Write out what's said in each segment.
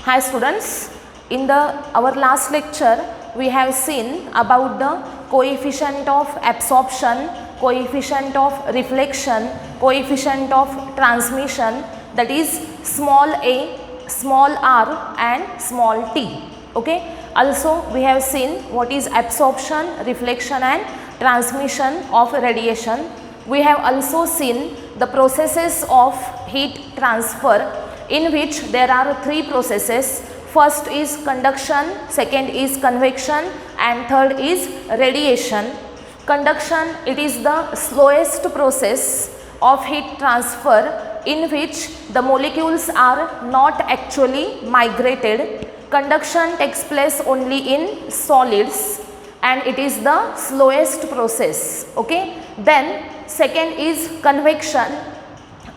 Hi students, in our last lecture we have seen about the coefficient of absorption, coefficient of reflection, coefficient of transmission, that is small a, small r and small t. Okay. Also we have seen what is absorption, reflection and transmission of radiation. We have also seen the processes of heat transfer, in which there are three processes. First is conduction, second is convection and third is radiation. Conduction, it is the slowest process of heat transfer in which the molecules are not actually migrated. Conduction takes place only in solids and it is the slowest process. Okay. Then second is convection.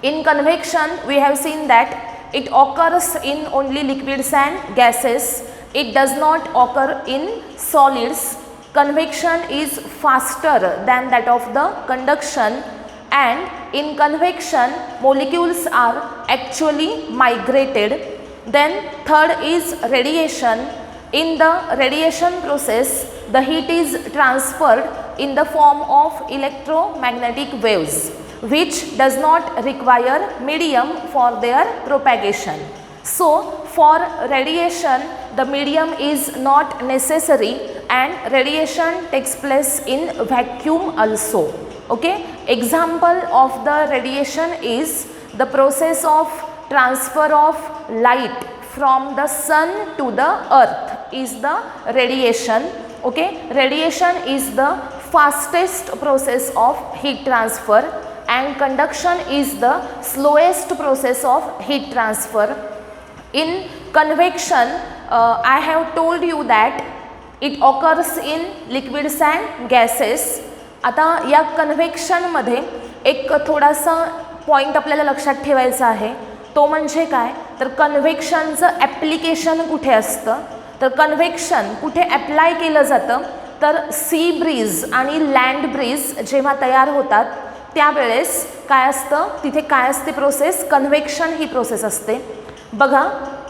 In convection we have seen that it occurs in only liquids and gases. It does not occur in solids. Convection is faster than that of the conduction, and in convection molecules are actually migrated. Then third is radiation. In the radiation process, the heat is transferred in the form of electromagnetic waves, which does not require medium for their propagation. So for radiation the medium is not necessary and radiation takes place in vacuum also. Okay. Example of the radiation is the process of transfer of light from the sun to the earth is the radiation. Okay. Radiation is the fastest process of heat transfer and conduction is the slowest process of heat transfer. In convection, I have told you that it occurs in liquids and gases. आता या convection मध्ये एक थोडासा point आपल्याला लक्षात ठेवायचा आहे, तो म्हणजे काय, तर कन्व्हेक्शनचं ॲप्लिकेशन कुठे असतं, तर कन्व्हेक्शन कुठे अप्लाय केलं जातं, तर सी ब्रीज आणि लँड ब्रीज जेव्हा तयार होतात त्यावेळेस काय असतं, तिथे काय असते प्रोसेस, कन्व्हेक्शन ही प्रोसेस असते. बघा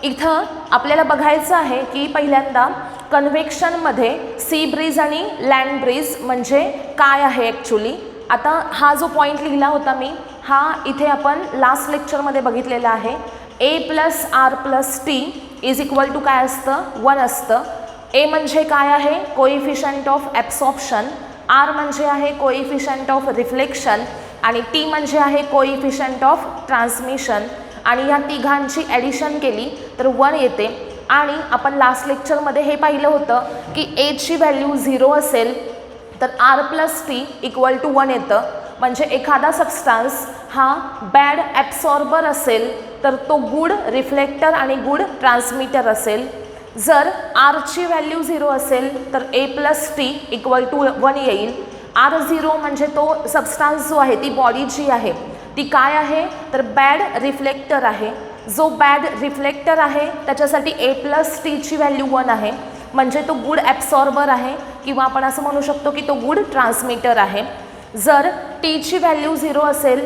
इथं आपल्याला बघायचं आहे की पहिल्यांदा कन्व्हेक्शनमध्ये सी ब्रीज आणि लँड ब्रीज म्हणजे काय आहे ॲक्च्युली. आता हा जो पॉईंट लिहिला होता मी, हा इथे आपण लास्ट लेक्चरमध्ये बघितलेला आहे. A plus r plus t is equal to काय असतं, 1 असतं. ए म्हणजे काय आहे, कोएफिशियंट ऑफ ॲब्सॉर्प्शन, आर म्हणजे आहे कोएफिशियंट ऑफ रिफ्लेक्शन आणि टी म्हणजे आहे कोएफिशियंट ऑफ ट्रान्समिशन. आणि ह्या तिघांची ॲडिशन केली तर 1 येते. आणि आपण लास्ट लेक्चरमध्ये हे पाहिलं होतं की एची व्हॅल्यू 0 असेल तर R plus T equal to 1 येतं. म्हणजे एखादा सबस्टान्स हा बॅड ॲब्सॉर्बर असेल तर तो गुड रिफ्लेक्टर आणि गुड ट्रान्समीटर असेल. जर आरची व्हॅल्यू 0 असेल तर ए प्लस टी इक्वल टू 1 येईल. आर 0 म्हणजे तो सबस्टान्स जो आहे, ती बॉडी जी आहे ती काय आहे, तर बॅड रिफ्लेक्टर आहे. जो बॅड रिफ्लेक्टर आहे त्याच्यासाठी ए प्लस टीची व्हॅल्यू 1 आहे, म्हणजे तो गुड ॲब्सॉर्बर आहे किंवा आपण असं म्हणू शकतो की तो गुड ट्रान्समीटर आहे. जर टीची व्हॅल्यू 0 असेल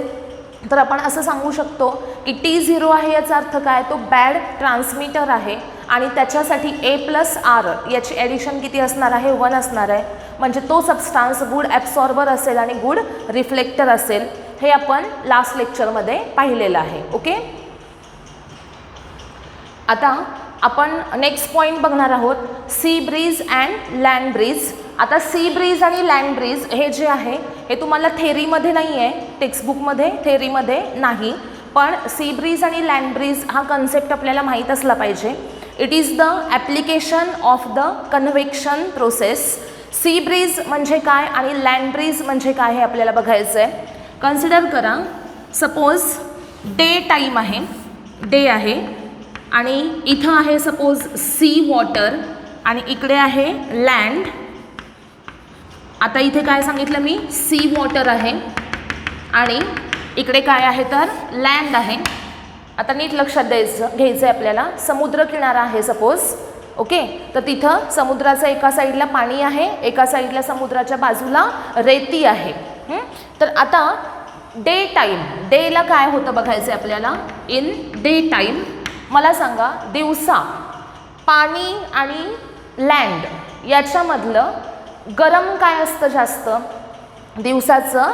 तर आपण असं सांगू शकतो की टी 0 आहे, याचा अर्थ काय, तो बॅड ट्रान्समीटर आहे आणि त्याच्यासाठी ए प्लस आर याची ॲडिशन किती असणार आहे, 1 असणार आहे. म्हणजे तो सबस्टान्स गुड ॲब्सॉर्बर असेल आणि गुड रिफ्लेक्टर असेल. हे आपण लास्ट लेक्चरमध्ये पाहिलेलं आहे. ओके. आता आपण नेक्स्ट पॉईंट बघणार आहोत, sea breeze and land breeze. आता सी ब्रीज आणि लँड ब्रीज हे जे आहे हे तुम्हाला थेरीमध्ये नाही आहे, टेक्स्टबुकमध्ये थेरीमध्ये नाही, पण सी ब्रीज आणि लँड ब्रीज हा कन्सेप्ट आपल्याला माहीत असला पाहिजे. It is the application of the convection process. Sea breeze म्हणजे काय आणि लँड ब्रीज म्हणजे काय हे आपल्याला बघायचं आहे. कन्सिडर करा, सपोज डे टाईम आहे, डे आहे आणि इथं आहे सपोज सी वॉटर आणि इकडे आहे लँड. आता इथे काय सांगितलं मी, सी वॉटर आहे आणि इकडे काय आहे तर लँड आहे. आता नीट लक्षात घ्यायचं आहे आपल्याला, समुद्र किनारा आहे सपोज. ओके. तर तिथं समुद्राच्या एका साईडला पाणी आहे, एका साईडला समुद्राच्या बाजूला रेती आहे. तर आता डे टाईम, डेला काय होतं बघायचं आहे आपल्याला. इन डे टाईम मला सांगा, दिवसा पाणी आणि लँड याच्यामधलं गरम काय असतं जास्त? दिवसाचं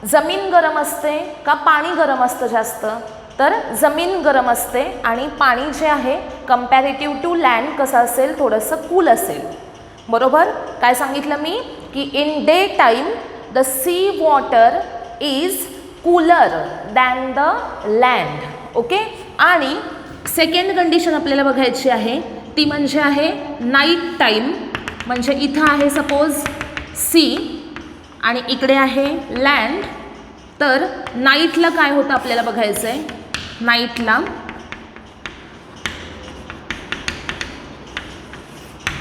जमीन गरम असते का पाणी गरम असतं जास्त? तर जमीन गरम असते आणि पाणी जे आहे कंपॅरेटिव्ह टू लँड कसं असेल, थोडंसं कूल असेल. बरोबर. काय सांगितलं मी की in day time the C water is cooler than the land. Okay. आणि सेकंड कंडिशन आपल्याला बघायची आहे ती म्हणजे आहे नाईट टाईम. म्हणजे इथं आहे सपोज सी आणि इकडे आहे लँड. तर नाईटला काय होतं आपल्याला बघायचं आहे. नाईटला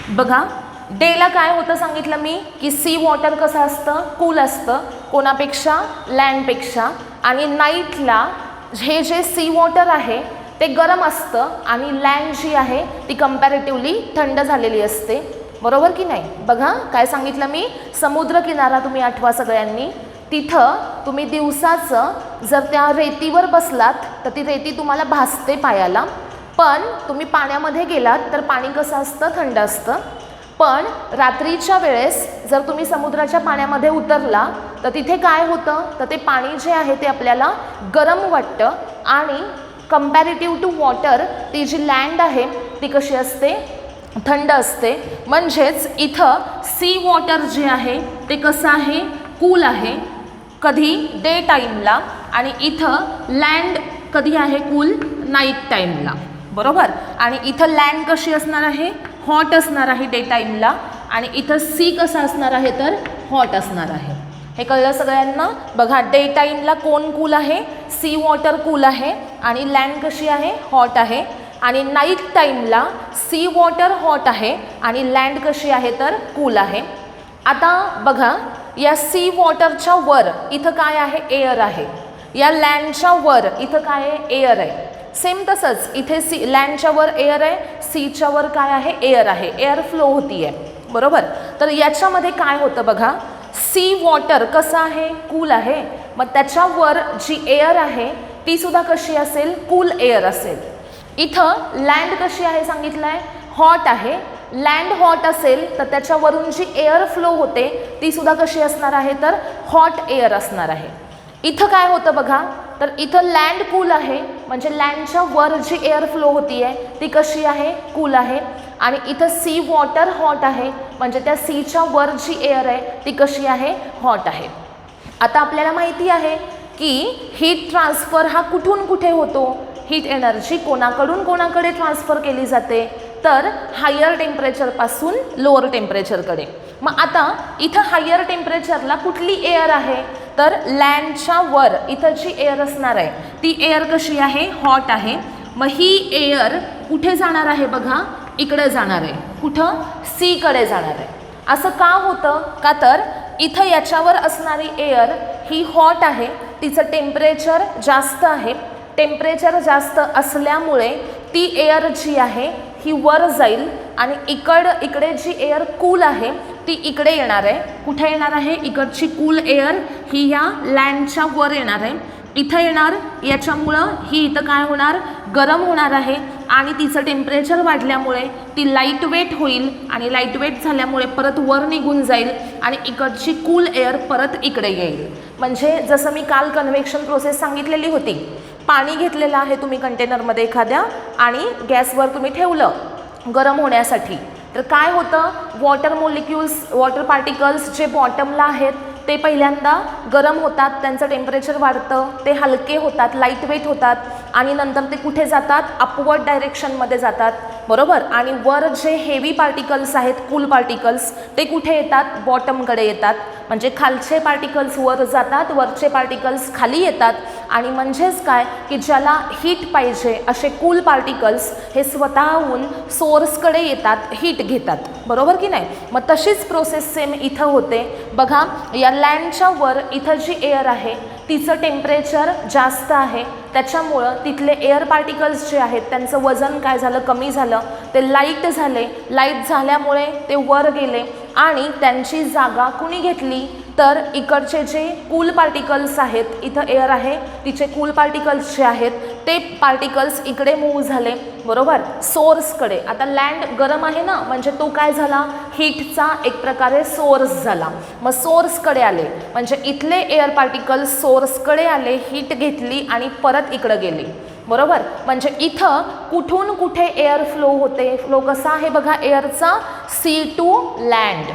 बघा, डेला काय होतं सांगितलं मी की सी वॉटर कसं असतं, कूल असतं कोणापेक्षा, लँडपेक्षा. आणि नाईटला हे जे सी वॉटर आहे ते गरम असतं आणि लँड जी आहे ती कंपॅरेटिव्हली थंड झालेली असते. बरोबर की नाही? बघा काय सांगितलं मी, समुद्रकिनारा तुम्ही आठवा सगळ्यांनी. तिथं तुम्ही दिवसाचं जर त्या रेतीवर बसलात तर ती रेती तुम्हाला भासते पायाला, पण तुम्ही पाण्यामध्ये गेलात तर पाणी कसं असतं, थंड असतं. पण रात्रीच्या वेळेस जर तुम्ही समुद्राच्या पाण्यामध्ये उतरला तर तिथे काय होतं, तर ते पाणी जे आहे ते आपल्याला गरम वाटतं आणि कंपॅरेटिव्ह टू वॉटर ती जी लँड आहे ती कशी असते, थंड असते. म्हणजेच इथं सी वॉटर जे आहे ते कसं आहे, कूल आहे. कधी? डे टाईमला. आणि इथं लँड कधी आहे, कूल? नाईट टाईमला. बरोबर. आणि इथं लँड कशी असणार आहे, हॉट असणार आहे डे टाईमला. आणि इथं सी कसं असणार आहे, तर हॉट असणार आहे. हे कळलं सगळ्यांना? बघा, डे टाईमला कोण कूल आहे, सी वॉटर कूल आहे आणि लँड कशी आहे, हॉट आहे. आणि नाईट टाईमला सी वॉटर हॉट आहे आणि लँड कशी आहे, तर कूल आहे. आता बघा, या सी वॉटरच्या वर इथं काय आहे, एअर आहे. या लँडच्या वर इथं काय आहे, एअर आहे. सेम तसंच इथे सी लँडच्या वर एअर आहे, सीच्या वर काय आहे, एअर आहे. एअर फ्लो होती आहे. बरोबर. तर याच्यामध्ये काय होतं बघा, सी वॉटर कसं आहे, कूल आहे. मग त्याच्यावर जी एअर आहे ती सुद्धा कशी असेल, कूल एअर असेल. इथं लँड कशी आहे सांगितलं आहे, हॉट आहे. लँड हॉट असेल तर त्याच्यावरून जी एअर फ्लो होते ती सुद्धा कशी असणार आहे, तर हॉट एअर असणार आहे. इथं काय होतं बघा, तर इथं लँड कूल आहे. म्हणजे लँडच्या वर जी एअर फ्लो होती आहे ती कशी आहे, कूल आहे. आणि इथं सी वॉटर हॉट आहे. म्हणजे त्या सीच्या वर जी एअर आहे ती कशी आहे, हॉट आहे. आता आपल्याला माहिती आहे की हीट ट्रान्सफर हा कुठून कुठे होतो. हीट एनर्जी कोणाकडून कोणाकडे ट्रान्सफर केली जाते, तर हायर टेम्परेचरपासून लोअर टेम्परेचरकडे. मग आता इथं हायर टेम्परेचरला कुठली एअर आहे, तर लँडच्या वर इथं जी एअर असणार आहे ती एअर कशी आहे, हॉट आहे. मग ही एअर कुठे जाणार आहे बघा, इकडे जाणार आहे. कुठं? सीकडे जाणार आहे. असं का होतं, का तर इथं याच्यावर असणारी एअर ही हॉट आहे, तिचं टेम्परेचर जास्त आहे. टेम्परेचर जास्त असल्यामुळे ती एअर जी आहे ही वर जाईल आणि इकडे जी एअर कूल आहे ती इकडे येणार आहे. कुठे येणार आहे, इकडची कूल एअर ही या लँडच्या वर येणार आहे, इथं येणार. याच्यामुळं ही इथं काय होणार, गरम होणार आहे आणि तिचं टेम्परेचर वाढल्यामुळे ती लाईट वेट होईल आणि लाईट वेट झाल्यामुळे परत वर निघून जाईल आणि इकडची कूल एअर परत इकडे येईल. म्हणजे जसं मी काल कन्व्हेक्शन प्रोसेस सांगितलेली होती, पाणी घेतलेलं आहे तुम्ही कंटेनरमध्ये एखाद्या आणि गॅसवर तुम्ही ठेवलं गरम होण्यासाठी, तर काय होतं, वॉटर मॉलिक्युल्स, वॉटर पार्टिकल्स जे बॉटमला आहेत ते पहिल्यांदा गरम होतात, त्यांचं टेम्परेचर वाढतं, ते हलके होतात, लाईट वेट होतात आणि नंतर ते कुठे जातात, अपवर्ड डायरेक्शनमध्ये जातात. बरोबर. आणि वर जे हेवी पार्टिकल्स आहेत, कूल पार्टिकल्स, ते कुठे येतात, बॉटमकडे येतात. म्हणजे खालचे पार्टिकल्स वर जातात, वरचे पार्टिकल्स खाली येतात. आणि म्हणजेच काय की ज्याला हीट पाहिजे असे कूल पार्टिकल्स हे स्वतःहून सोर्सकडे येतात, हीट घेतात. बरोबर की नाही? मग तशीच प्रोसेस सेम इथं होते. बघा, या लँडच्या वर इथं जी एअर आहे तिचं टेम्परेचर जास्त आहे, त्याच्यामुळं तिथले एअर पार्टिकल्स जे आहेत त्यांचं वजन काय झालं, कमी झालं. ते लाईट झाले. लाईट झाल्यामुळे ते वर गेले आणि त्यांची जागा कुणी घेतली, तर इकडचे जे कूल पार्टिकल्स आहेत, इथं एअर आहे, तिचे कूल पार्टिकल्स जे आहेत ते पार्टिकल्स इकडे मूव्ह झाले, बरोबर, सोर्सकडे. आता लँड गरम आहे ना, म्हणजे तो काय झाला, हीटचा एक प्रकारे सोर्स झाला. मग सोर्सकडे आले म्हणजे इथले एअर पार्टिकल्स सोर्सकडे आले, हीट घेतली आणि परत इकडं गेले, बरोबर. म्हणजे इथं कुठून कुठे एअर फ्लो होते, फ्लो कसा आहे बघा एअरचा, सी टू लँड,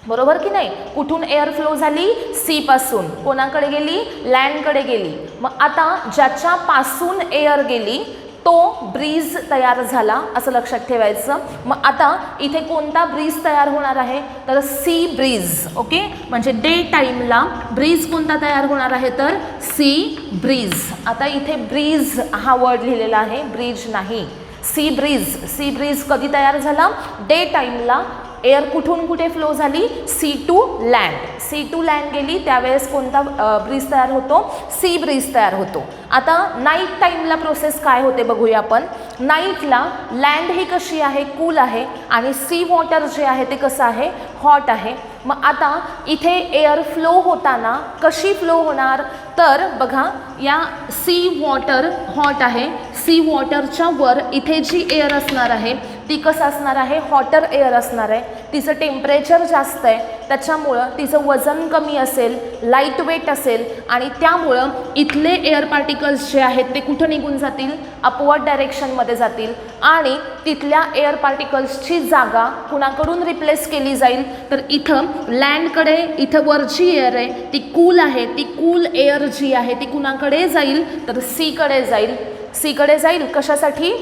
बरोबर की नाही. कुठून एअर फ्लो झाली, सी पासून कोणाकडे गेली, लँडकडे गेली. मग आता ज्याच्यापासून एअर गेली तो ब्रीज तयार झाला असं लक्षात ठेवायचं. मग आता इथे कोणता ब्रीज तयार होणार आहे, तर सी ब्रीज. ओके, म्हणजे डे टाईमला ब्रीज कोणता तयार होणार आहे, तर सी ब्रीज. आता इथे ब्रीज हा वर्ड लिहिलेला आहे, ब्रीज नाही, सी ब्रीज. सी ब्रीज कधी तयार झाला, डे टाईमला एअर कुठून कुठे फ्लो झाली, sea to land. Sea to land गेली त्यावेळेस कोणता ब्रीज तयार होतो, सी ब्रीज तयार होतो. आता नाईट टाईमला प्रोसेस काय होते बघूया आपण. नाईटला लँड ही कशी आहे, कूल आहे, आणि सी वॉटर जे आहे ते कसं आहे, हॉट आहे. मग आता इथे एअर फ्लो होताना कशी फ्लो होणार, तर बघा या सी वॉटर हॉट आहे, सी वॉटरच्या वर इथे जी एअर असणार आहे ती कसं असणार आहे, हॉटर एअर असणार आहे. तिचं टेम्परेचर जास्त आहे, त्याच्यामुळं तिचं वजन कमी असेल, लाईट वेट असेल, आणि त्यामुळं इथले एअर पार्टिकल्स जे आहेत ते कुठं निघून जातील, अपवर्ड डायरेक्शनमध्ये जातील, आणि तिथल्या एअर पार्टिकल्सची जागा कुणाकडून रिप्लेस केली जाईल, तर इथं लँडकडे, इथं वर जी एअर आहे ती कूल आहे, ती कूल एअर जी आहे ती कुणाकडे जाईल, तर सीकडे जाईल. सीकडे जाईल कशासाठी,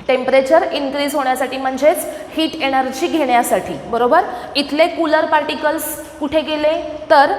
टेम्परेचर इन्क्रीज होण्यासाठी, म्हणजेच हीट एनर्जी घेण्यासाठी, बरोबर. इथले कूलर पार्टिकल्स कुठे गेले, तर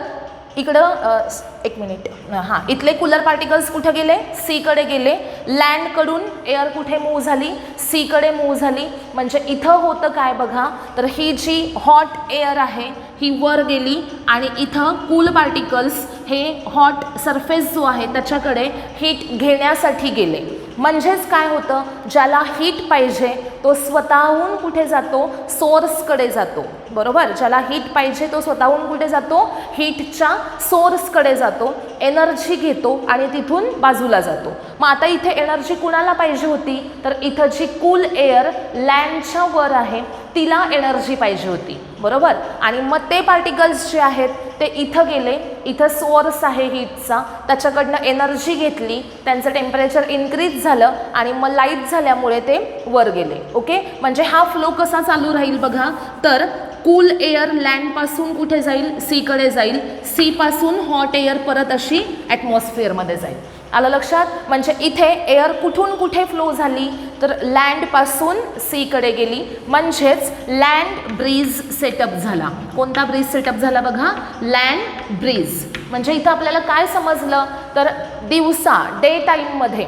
इकडं एक मिनिट, हां, इथले कूलर पार्टिकल्स कुठे गेले, सीकडे गेले. लँडकडून एअर कुठे मूव्ह झाली, सीकडे मूव्ह झाली. म्हणजे इथं होतं काय बघा, तर ही जी हॉट एअर आहे ही वर गेली, आणि इथं कूल पार्टिकल्स हे हॉट सरफेस जो आहे त्याच्याकडे हीट घेण्यासाठी गेले. म्हणजेच काय होतं, ज्याला हीट पाहिजे तो स्वतःहून कुठे जातो, सोर्सकडे जातो, बरोबर. ज्याला हीट पाहिजे तो स्वतःहून कुठे जातो, हीटच्या सोर्सकडे जातो, एनर्जी घेतो आणि तिथून बाजूला जातो. मग आता इथे एनर्जी कुणाला पाहिजे होती, तर इथं जी कूल एअर लँडच्या वर आहे तिला एनर्जी पाहिजे होती, बरोबर. आणि मग ते पार्टिकल्स जे आहेत ते इथं गेले, इथं सोर्स आहे हीटचा, त्याच्याकडनं एनर्जी घेतली, त्यांचं टेम्परेचर इन्क्रीज झालं, आणि मग लाईट झाल्यामुळे ते वर गेले. ओके, म्हणजे हा फ्लो कसा चालू राहील बघा, तर कूल एअर लँडपासून कुठे जाईल, सीकडे जाईल, सीपासून हॉट एअर परत अशी ॲटमॉस्फिअरमध्ये जाईल. आलं लक्षात. म्हणजे इथे एअर कुठून कुठे फ्लो झाली, तर लँडपासून सीकडे गेली, म्हणजेच लँड ब्रीज सेटअप झाला. कोणता ब्रीज सेटअप झाला बघा, लँड ब्रीज. म्हणजे इथं आपल्याला काय समजलं, तर दिवसा डे टाईममध्ये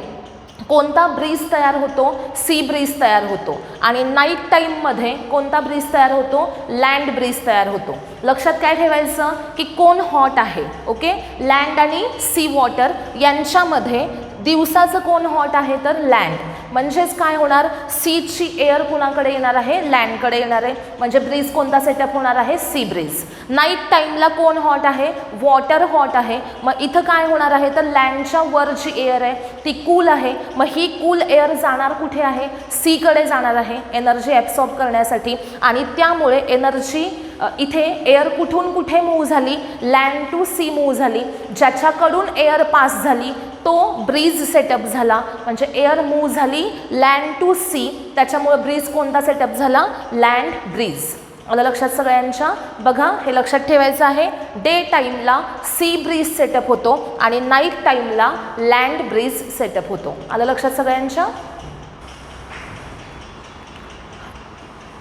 कोणता ब्रीज तयार होतो, सी ब्रीज तयार होतो, आणि नाईट टाईममध्ये कोणता ब्रीज तयार होतो, लँड ब्रीज तयार होतो. लक्षात काय ठेवायचं की कोण हॉट आहे, ओके, लँड आणि सी वॉटर यांच्यामध्ये दिवसाचं कोण हॉट आहे, तर लँड. म्हणजेच काय होणार, सीची एअर कुणाकडे येणार आहे, लँडकडे येणार आहे, म्हणजे ब्रीज कोणता सेटअप होणार आहे, सी ब्रीज. नाईट टाईमला कोण हॉट आहे, वॉटर हॉट आहे. मग इथं काय होणार आहे, तर लँडच्या वर जी एअर आहे ती कूल आहे. मग ही कूल एअर जाणार कुठे आहे, सीकडे जाणार आहे एनर्जी ॲब्सॉर्ब करण्यासाठी, आणि त्यामुळे एनर्जी इथे एअर कुठून कुठे मूव्ह झाली, लँड टू सी मूव्ह झाली. ज्याच्याकडून एअर पास झाली तो ब्रीज सेटअप झाला, म्हणजे एअर मूव्ह झाली लँड टू सी, त्याच्यामुळे ब्रीज कोणता सेटअप झाला, लँड ब्रीज. आलं लक्षात सगळ्यांच्या. बघा हे लक्षात ठेवायचं आहे, डे टाईमला सी ब्रीज सेटअप होतो आणि नाईट टाईमला लँड ब्रीज सेटअप होतो. आलं लक्षात सगळ्यांच्या.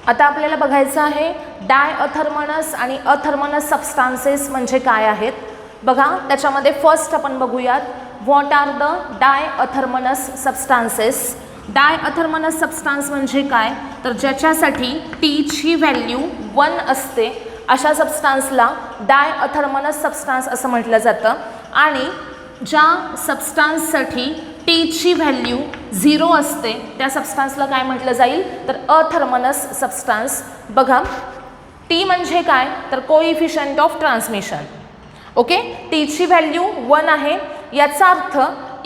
आता आपल्याला बघायचं आहे डायअथर्मनस आणि अथर्मनस सबस्टान्सेस म्हणजे काय आहेत. बघा त्याच्यामध्ये फर्स्ट आपण बघूयात, व्हॉट आर द डायअथर्मनस सबस्टान्सेस. डायअथर्मनस सबस्टान्स म्हणजे काय, तर ज्याच्यासाठी टीची व्हॅल्यू 1 असते अशा सबस्टान्सला डायअथर्मनस सबस्टान्स असं म्हटलं जातं, आणि ज्या सबस्टान्ससाठी टीची व्हॅल्यू 0 असते त्या सबस्टान्सला काय म्हटलं जाईल, तर अथर्मनस सबस्टान्स. बघा टी म्हणजे काय, तर कोइफिशियंट ऑफ ट्रान्समिशन. ओके, टीची व्हॅल्यू 1 आहे. याचा अर्थ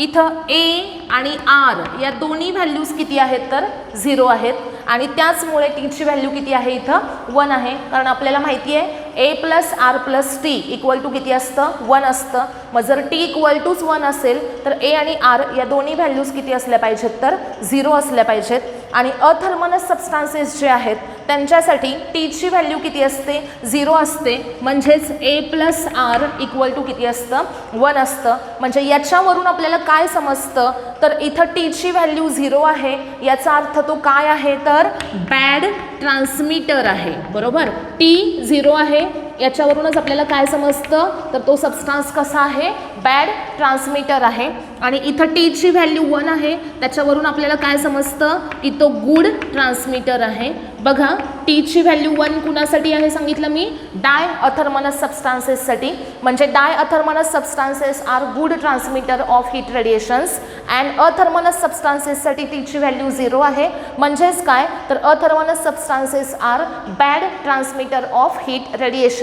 इथं ए आणि आर या दोन्ही व्हॅल्यूज किती आहेत तर 0 आहेत आणि त्याचमुळे टीची व्हॅल्यू किती आहे इथं 1 आहे. कारण आपल्याला माहिती आहे a plus r plus T equal to किती असतं 1 असतं. मग जर टी इक्वल टूच 1 असेल तर ए आणि आर या दोन्ही व्हॅल्यूज किती असल्या पाहिजेत तर 0 असल्या पाहिजेत. आणि अथर्मनस सबस्टान्सेस जे आहेत त्यांच्यासाठी टीची व्हॅल्यू किती असते 0 असते. म्हणजेच ए प्लस आर इक्वल टू किती असतं 1 असतं. म्हणजे याच्यावरून आपल्याला काय समजतं तर इथं टीची व्हॅल्यू 0 आहे. याचा अर्थ तो काय आहे तर बॅड ट्रान्समीटर आहे. बरोबर, टी 0 आहे. याच्यावरूनच आपल्याला काय समजतं तर तो सबस्टान्स कसा आहे बॅड ट्रान्समीटर आहे. आणि इथं टीची व्हॅल्यू 1 आहे. त्याच्यावरून आपल्याला काय समजतं की तो गुड ट्रान्समीटर आहे. बघा, टीची व्हॅल्यू 1 कुणासाठी आहे सांगितलं मी डाय अथर्मनस सबस्टान्सेससाठी. म्हणजे diathermanous substances are good transmitter of heat radiations and athermanous सबस्टान्सेससाठी टीची व्हॅल्यू 0 आहे. म्हणजेच काय तर athermanous substances are bad transmitter of heat radiations.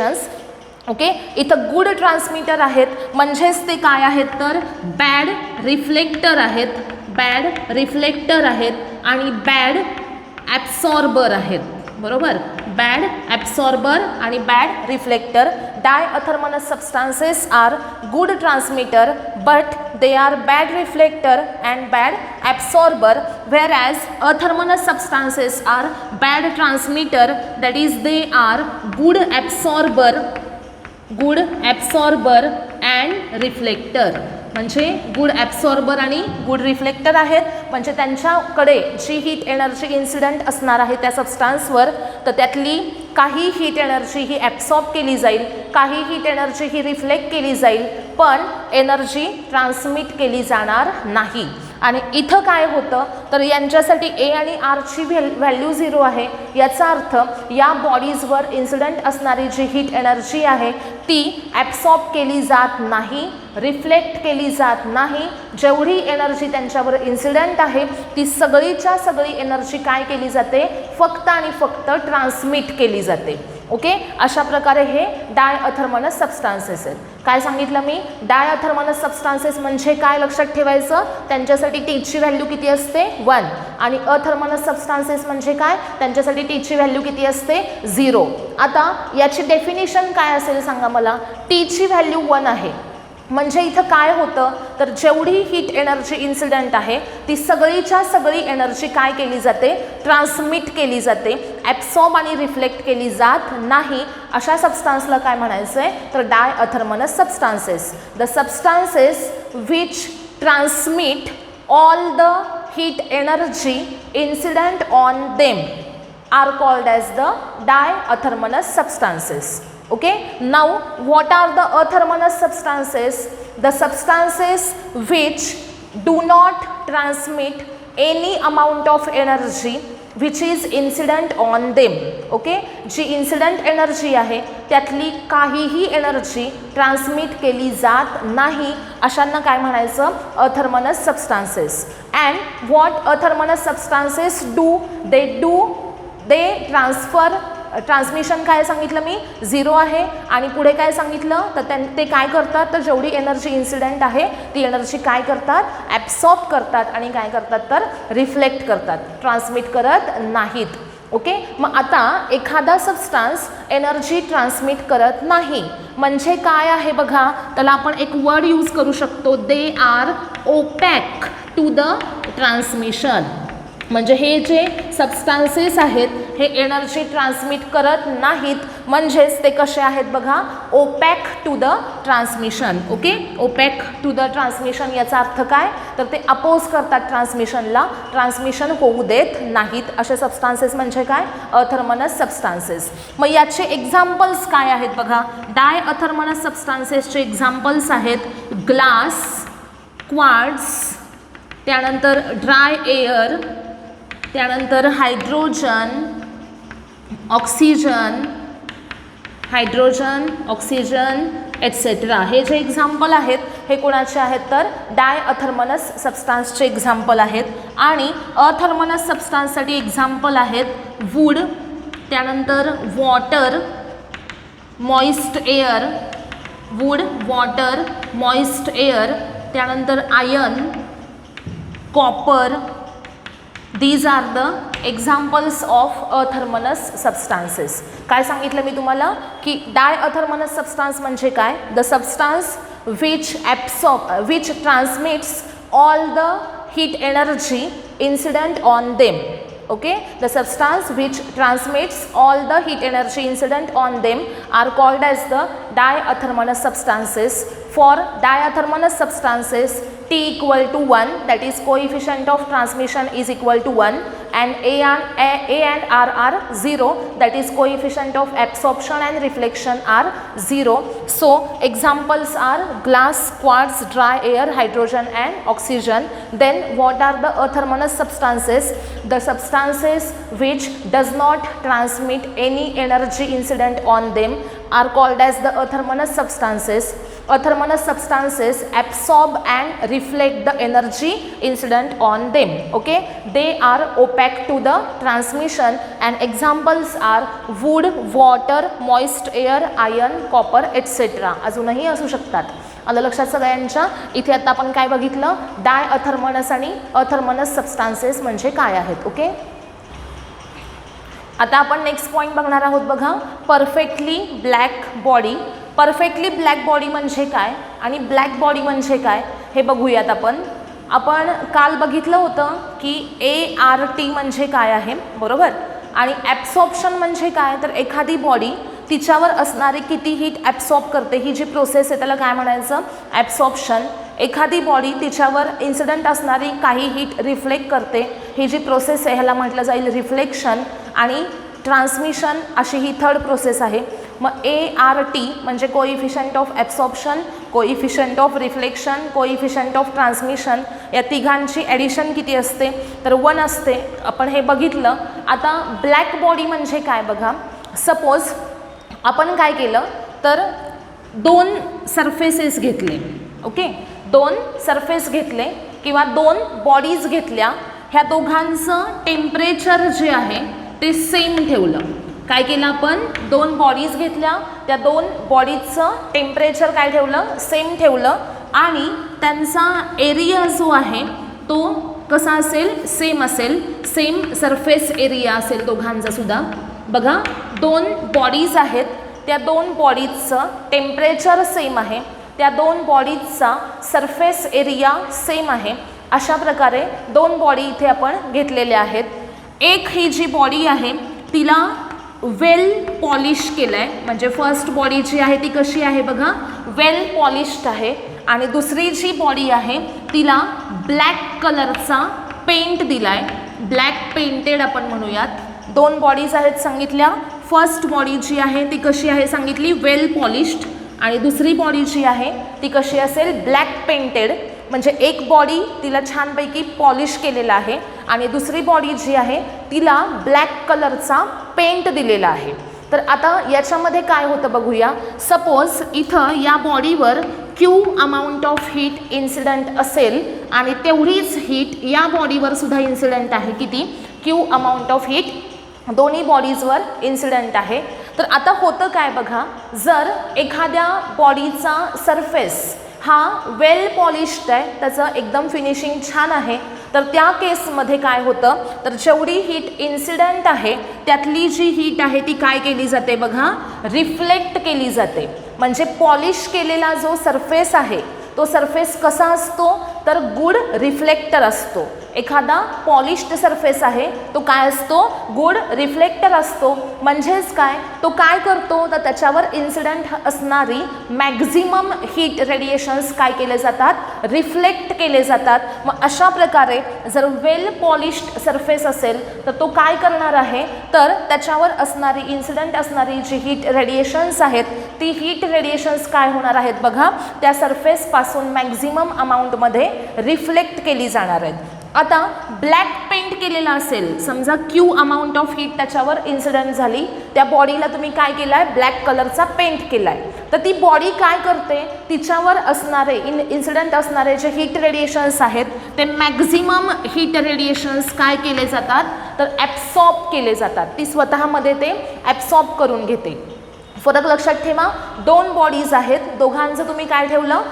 Okay, इथं गुड ट्रान्समीटर आहेत म्हणजेच ते काय आहेत तर बॅड रिफ्लेक्टर आहेत. बॅड रिफ्लेक्टर आहेत आणि बॅड ॲब्सॉर्बर आहेत. बरोबर, बॅड ॲब्सॉर्बर आणि bad reflector. Diathermanous substances are good transmitter but they are bad reflector and bad absorber, whereas अथर्मनस substances are bad transmitter, that is they are good absorber and reflector. म्हणजे good absorber आणि good reflector आहेत. म्हणजे त्यांच्याकडे जी heat energy incident असणार आहे त्या सबस्टान्सवर तर त्यातली काही हीट एनर्जी ही ॲब्सॉर्ब केली जाईल, काही हीट एनर्जी ही रिफ्लेक्ट केली जाईल, पण एनर्जी ट्रान्समिट केली जाणार नाही. आणि इथं काय होतं तर यांच्यासाठी ए आणि आरची व्हॅल्यू 0 आहे. याचा अर्थ या बॉडीजवर इन्सिडंट असणारी जी हीट एनर्जी आहे ती ॲब्सॉर्ब केली जात नाही, रिफ्लेक्ट केली जात नाही. जेवढी एनर्जी त्यांच्यावर इन्सिडंट आहे ती सगळीच्या सगळी एनर्जी काय केली जाते फक्त आणि फक्त ट्रान्समिट केली जाते. ओके, अशा प्रकारे हे डाय अथर्मनस सबस्टान्सेस आहेत. काय सांगितलं मी डाय अथर्मनस सबस्टान्सेस म्हणजे काय लक्षात ठेवायचं त्यांच्यासाठी टीची व्हॅल्यू किती असते 1 आणि अथर्मनस सबस्टान्सेस म्हणजे काय त्यांच्यासाठी टीची व्हॅल्यू किती असते 0. आता याची डेफिनेशन काय असेल सांगा मला. टीची व्हॅल्यू 1 आहे म्हणजे इथं काय होतं तर जेवढी हीट एनर्जी इन्सिडंट आहे ती सगळीच्या सगळी एनर्जी काय केली जाते ट्रान्समिट केली जाते, ॲब्सॉर्ब आणि रिफ्लेक्ट केली जात नाही. अशा सबस्टान्सला काय म्हणायचं आहे तर diathermanous substances. The substances which transmit all the heat energy incident on them are called as the diathermanous substances. Okay, now what are the athermanous substances? The substances which do not transmit any amount of energy which is incident on them. Okay, जी incident energy आहे त्यातली काहीही energy transmit केली जात नाही अशांना काय म्हणायचं athermanous substances. And what athermanous substances do they transfer. Transmission काय सांगितलं मी 0 आहे आणि पुढे काय सांगितलं तर ते काय करतात तर जेवढी एनर्जी इन्सिडेंट आहे ती एनर्जी काय करतात ॲब्सॉर्ब करतात आणि काय करतात तर रिफ्लेक्ट करतात, ट्रान्समिट करत नाहीत. ओके, मग आता एखादा सबस्टान्स एनर्जी ट्रान्समिट करत नाही म्हणजे काय आहे बघा. त्याला आपण एक वर्ड यूज करू शकतो they are opaque to the transmission. म्हणजे हे जे सबस्टान्सेस आहेत हे एनर्जी ट्रान्समिट करत नाहीत म्हणजेच ते कसे आहेत बघा opaque to the transmission. Okay, opaque to the transmission याचा अर्थ काय तर ते अपोज करतात ट्रान्समिशनला, ट्रान्समिशन होऊ देत नाहीत. असे सबस्टान्सेस म्हणजे काय अथर्मनस सबस्टान्सेस. मग याचे एक्झाम्पल्स काय आहेत बघा. डाय अथर्मनस सबस्टान्सेसचे एक्झाम्पल्स आहेत ग्लास, क्वार्ट्ज, त्यानंतर ड्राय एअर, त्यानंतर हायड्रोजन, ऑक्सिजन, एक्सेट्रा. हे जे एक्झाम्पल आहेत हे कोणाचे आहेत तर डाय अथर्मनस सबस्टान्सचे एक्झाम्पल आहेत. आणि अथर्मनस सबस्टान्ससाठी एक्झाम्पल आहेत वूड, त्यानंतर water, moist air, wood, water, moist air, त्यानंतर iron, copper. These are the examples of athermanous substances. काय सांगितलं मी तुम्हाला की डायअथर्मनस सबस्टान्स म्हणजे काय? The substance which transmits all the heat energy incident on them. Okay, the substance which transmits all the heat energy incident on them are called as the diathermalous substances. For diathermalous substances, T equal to 1, that is coefficient of transmission is equal to 1, and A and R are 0, that is coefficient of absorption and reflection are 0. So examples are glass, quartz, dry air, hydrogen and oxygen. Then what are the athermalous substances? The substances which does not transmit any energy incident on them are called as the athermalous substances. Athermalous substances absorb and reflect the energy incident on them. Okay, they are opaque to the transmission, and examples are wood, water, moist air, iron, copper, etc. अजूनही असू शकतात. आलं लक्षात सगळ्यांच्या? इथे आता आपण काय बघितलं? डायअथर्मनस आणि अथर्मनस सबस्टान्सेस म्हणजे काय आहेत. ओके, आता आपण नेक्स्ट पॉईंट बघणार आहोत. बघा, perfectly black body. Perfectly black body म्हणजे काय आणि ब्लॅक बॉडी म्हणजे काय हे बघूयात आपण. आपण काल बघितलं होतं की ART म्हणजे काय आहे, बरोबर. आणि ॲब्सॉर्प्शन म्हणजे काय? तर एखादी बॉडी तिच्यावर असणारी किती हीट ॲब्सॉर्ब करते, ही जी प्रोसेस आहे त्याला काय म्हणायचं? ॲब्सॉर्प्शन. एखादी बॉडी तिच्यावर इन्सिडंट असणारी काही हीट रिफ्लेक्ट करते, ही जी प्रोसेस आहे ह्याला म्हटलं जाईल रिफ्लेक्शन. आणि ट्रान्समिशन अशी ही थर्ड प्रोसेस आहे. मग ART म्हणजे coefficient of absorption, coefficient of reflection, coefficient of transmission, या तिघांची ॲडिशन किती असते? तर 1 असते. आपण हे बघितलं. आता ब्लॅक बॉडी म्हणजे काय बघा. सपोज आपण काय केलं तर 2 सरफेसेस घेतले. ओके, 2 सरफेस घेतले किंवा 2 बॉडीज घेतल्या. ह्या दोघांचं टेम्परेचर जे आहे ते सेम ठेवलं. काय केलं आपण? 2 बॉडीज घेतल्या, त्या 2 बॉडीजचं टेम्परेचर काय ठेवलं? सेम ठेवलं. आणि त्यांचा एरिया जो आहे तो कसा असेल? सेम असेल. सेम सरफेस एरिया असेल दोघांचा सुद्धा. बघा, 2 बॉडीज आहेत, त्या 2 बॉडीजचं टेम्परेचर सेम आहे, त्या 2 बॉडीजचा सरफेस एरिया सेम आहे. अशा प्रकारे 2 बॉडी इथे आपण घेतलेल्या आहेत. एक ही जी बॉडी आहे तिला वेल पॉलिश केलं आहे, म्हणजे फर्स्ट बॉडी जी आहे ती कशी आहे बघा, वेल पॉलिश्ड आहे. आणि दुसरी जी बॉडी आहे तिला ब्लॅक कलरचा पेंट दिला आहे, ब्लॅक पेंटेड आपण म्हणूयात. 2 बॉडीज आहेत सांगितल्या. फर्स्ट बॉडी जी आहे ती कशी आहे सांगितली? वेल पॉलिश्ड. आणि दुसरी बॉडी जी आहे ती कशी असेल? Black painted. म्हणजे एक बॉडी तिला छानपैकी पॉलिश केलेला आहे आणि दुसरी बॉडी जी आहे तिला ब्लॅक कलरचा पेंट दिलेला आहे. तर आता याच्यामध्ये काय होतं बघूया. सपोज इथं या बॉडीवर Q amount of heat incident असेल आणि तेवढीच हीट या बॉडीवर सुद्धा इन्सिडंट आहे. किती? Q अमाऊंट ऑफ हीट दोन्ही बॉडीजवर इन्सिडंट आहे. तर आता होतं काय बघा, जर एखाद्या बॉडीचा सरफेस हा वेल पॉलिश्ड आहे, त्याचं एकदम फिनिशिंग छान आहे, तर त्या केसमध्ये काय होतं तर जेवढी हीट इन्सिडंट आहे त्यातली जी हीट आहे ती काय केली जाते बघा, रिफ्लेक्ट केली जाते. म्हणजे पॉलिश केलेला जो सरफेस आहे तो सरफेस कसा असतो तर गुड रिफ्लेक्टर असतो. एखादा पॉलिश्ड सरफेस आहे तो काय असतो? गुड रिफ्लेक्टर असतो. म्हणजेच काय, तो काय करतो तर त्याच्यावर इन्सिडंट असणारी मॅक्झिमम हीट रेडिएशन्स काय केले जातात? रिफ्लेक्ट केले जातात. मग अशा प्रकारे जर वेल पॉलिश्ड सरफेस असेल तर तो काय करणार आहे तर त्याच्यावर असणारी इन्सिडंट असणारी जी हीट रेडिएशन्स आहेत ती हीट रेडिएशन्स काय होणार आहेत बघा, त्या सरफेसपासून मॅक्झिमम अमाऊंटमध्ये रिफ्लेक्ट केली जाणार आहेत. आता ब्लॅक पेंट केलेला असेल, समजा Q अमाऊंट ऑफ हीट त्याच्यावर इन्सिडंट झाली, त्या बॉडीला तुम्ही काय केलं आहे? ब्लॅक कलरचा पेंट केला आहे. तर ती बॉडी काय करते, तिच्यावर असणारे इन्सिडंट असणारे जे हीट रेडिएशन्स आहेत ते मॅक्झिमम हीट रेडिएशन्स काय केले जातात तर ॲब्सॉर्ब केले जातात. ती स्वतःमध्ये ते ॲब्सॉर्ब करून घेते. फरक लक्षात ठेवा, दोन बॉडीज आहेत, दोघांचं तुम्ही काय ठेवलं,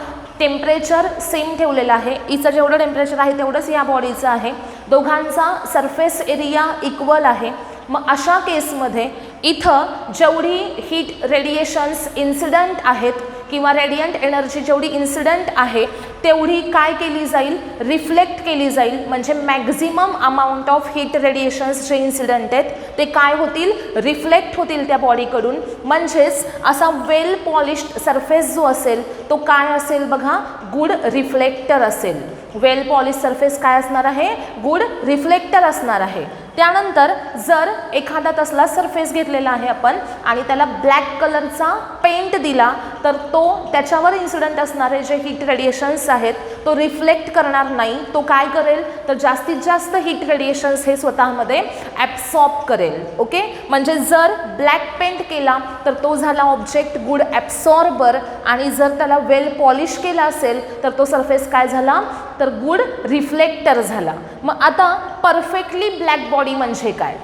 टेम्परेचर सेम ठेवलेलं आहे. इचं जेवढं टेम्परेचर आहे तेवढंच या बॉडीचं आहे. दोघांचा सरफेस एरिया इक्वल आहे. मग अशा केसमध्ये इथं जेवढी हीट रेडिएशन्स इन्सिडंट आहेत किंवा रेडियंट एनर्जी जेवढी इन्सिडंट आहे तेवढी काय केली जाईल, रिफ्लेक्ट केली जाईल. म्हणजे maximum amount of heat radiations जे इन्सिडंट आहेत ते काय होतील, रिफ्लेक्ट होतील त्या बॉडीकडून. म्हणजेच असा वेल पॉलिश्ड सरफेस जो असेल तो काय असेल बघा, गुड रिफ्लेक्टर असेल. वेल पॉलिश सरफेस काय असणार आहे, गुड रिफ्लेक्टर असणार आहे. त्यानंतर जर एखादा तसला सरफेस घेतलेला आहे आपण आणि त्याला ब्लॅक कलरचा पेंट दिला तर तो त्याच्यावर इन्सिडंट असणारे जे हीट रेडिएशन्स आहेत तो रिफ्लेक्ट करणार नाही. तो काय करेल तर जास्तीत जास्त हीट रेडिएशन्स हे स्वतःमध्ये ॲब्सॉर्ब करेल. ओके, म्हणजे जर ब्लॅक पेंट केला तर तो झाला ऑब्जेक्ट गुड ॲब्सॉर्बर आणि जर त्याला वेल पॉलिश केला असेल तर तो सरफेस काय झाला तर गुड रिफ्लेक्टर झाला. मग आता परफेक्टली ब्लॅक बॉडी म्हणजे काय,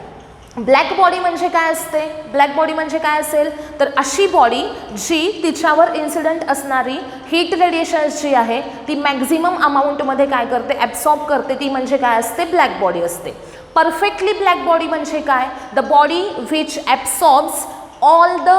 ब्लॅक बॉडी म्हणजे काय असते, ब्लॅक बॉडी म्हणजे काय असेल तर अशी बॉडी जी तिच्यावर इन्सिडंट असणारी हीट रेडिएशन्स जी आहे ती मॅक्झिमम अमाऊंटमध्ये काय करते, ॲब्सॉर्ब करते, ती म्हणजे काय असते, ब्लॅक बॉडी असते. परफेक्टली ब्लॅक बॉडी म्हणजे काय, the body which absorbs all the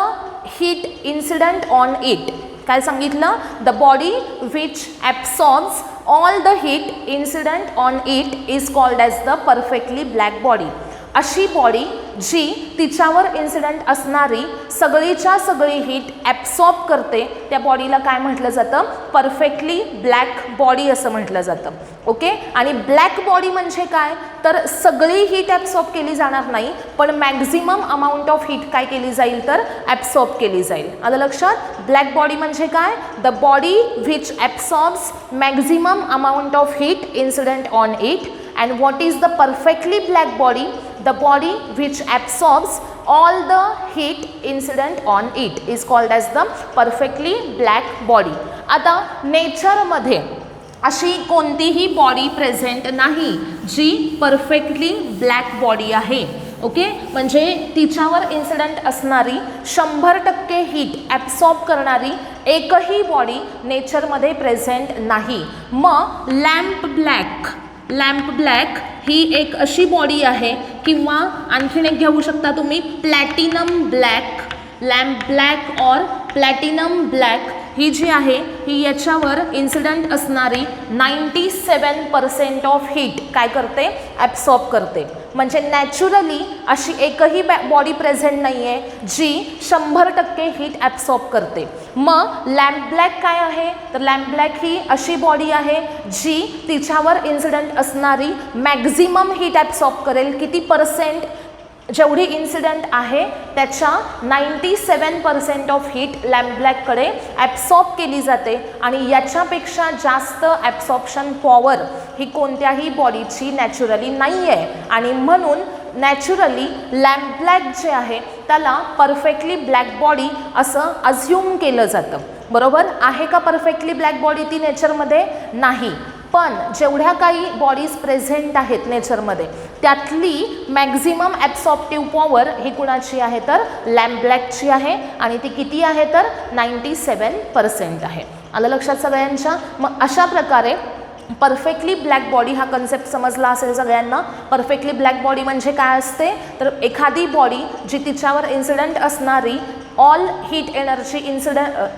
heat incident on it. काय सांगितलं, the body which absorbs all the heat incident on it is called as the perfectly black body. अशी body जी तिच्यावर incident असणारी सगळीच्या सगळी heat absorb करते त्या बॉडीला काय म्हटलं जातं, परफेक्टली ब्लॅक बॉडी असं म्हटलं जातं. ओके, आणि ब्लॅक बॉडी म्हणजे काय तर सगळी हीट ॲब्सॉर्ब केली जाणार नाही पण मॅक्झिमम अमाऊंट ऑफ हीट काय केली जाईल तर ॲब्सॉर्ब केली जाईल. आलं लक्षात, ब्लॅक बॉडी म्हणजे काय, the body which absorbs maximum amount of heat incident on it. And what is the perfectly black body? The body which absorbs all the heat incident on it is called as the perfectly black body. आता नेचरमध्ये अशी कोणतीही body present नाही जी perfectly black body आहे. Okay, म्हणजे तिच्यावर incident असणारी 100% heat absorb करणारी एकही बॉडी नेचरमध्ये प्रेझेंट नाही. मग लॅम्प ब्लॅक ही एक अशी बॉडी आहे किंवा आणखीन एक घेऊ शकता तुम्ही प्लॅटिनम ब्लॅक, लॅम्प ब्लॅक और प्लॅटिनम ब्लॅक ही जी आहे ही याच्यावर इन्सिडंट असणारी 97% ऑफ हीट काय करते, ॲब्सॉर्ब करते. म्हणजे नॅचरली अशी एकही बॉडी प्रेझेंट नाही आहे जी 100% हीट ॲब्सॉर्ब करते. मग लॅम्प ब्लॅक काय आहे तर लॅम्प ब्लॅक ही अशी बॉडी आहे जी तिच्यावर इन्सिडंट असणारी मॅक्झिमम हीट ॲब्सॉर्ब करेल. किती पर्सेंट, जेवढी इन्सिडंट आहे त्याच्या 97% ऑफ हीट लॅम्प ब्लॅककडे ॲब्सॉर्ब केली जाते आणि याच्यापेक्षा जास्त ॲब्सॉर्प्शन पॉवर ही कोणत्याही बॉडीची नॅचरली नाही आहे. आणि म्हणून नॅचरली लॅम्प ब्लॅक जे आहे त्याला परफेक्टली ब्लॅक बॉडी असं अज्युम केलं जातं. बरोबर आहे का, परफेक्टली ब्लॅक बॉडी ती नेचरमध्ये नाही. पण जेवढ्या काही बॉडीज प्रेझेंट आहेत नेचरमध्ये त्यातली मॅक्झिमम ॲब्सॉर्प्टिव्ह पॉवर ही कुणाची आहे तर लॅम्प ब्लॅकची आहे आणि ती किती आहे तर 97% आहे. आलं लक्षात सगळ्यांच्या. मग अशा प्रकारे परफेक्टली ब्लॅक बॉडी हा कन्सेप्ट समजला असेल सगळ्यांना. परफेक्टली ब्लॅक बॉडी म्हणजे काय असते तर एखादी बॉडी जी तिच्यावर इन्सिडंट असणारी ऑल हीट एनर्जी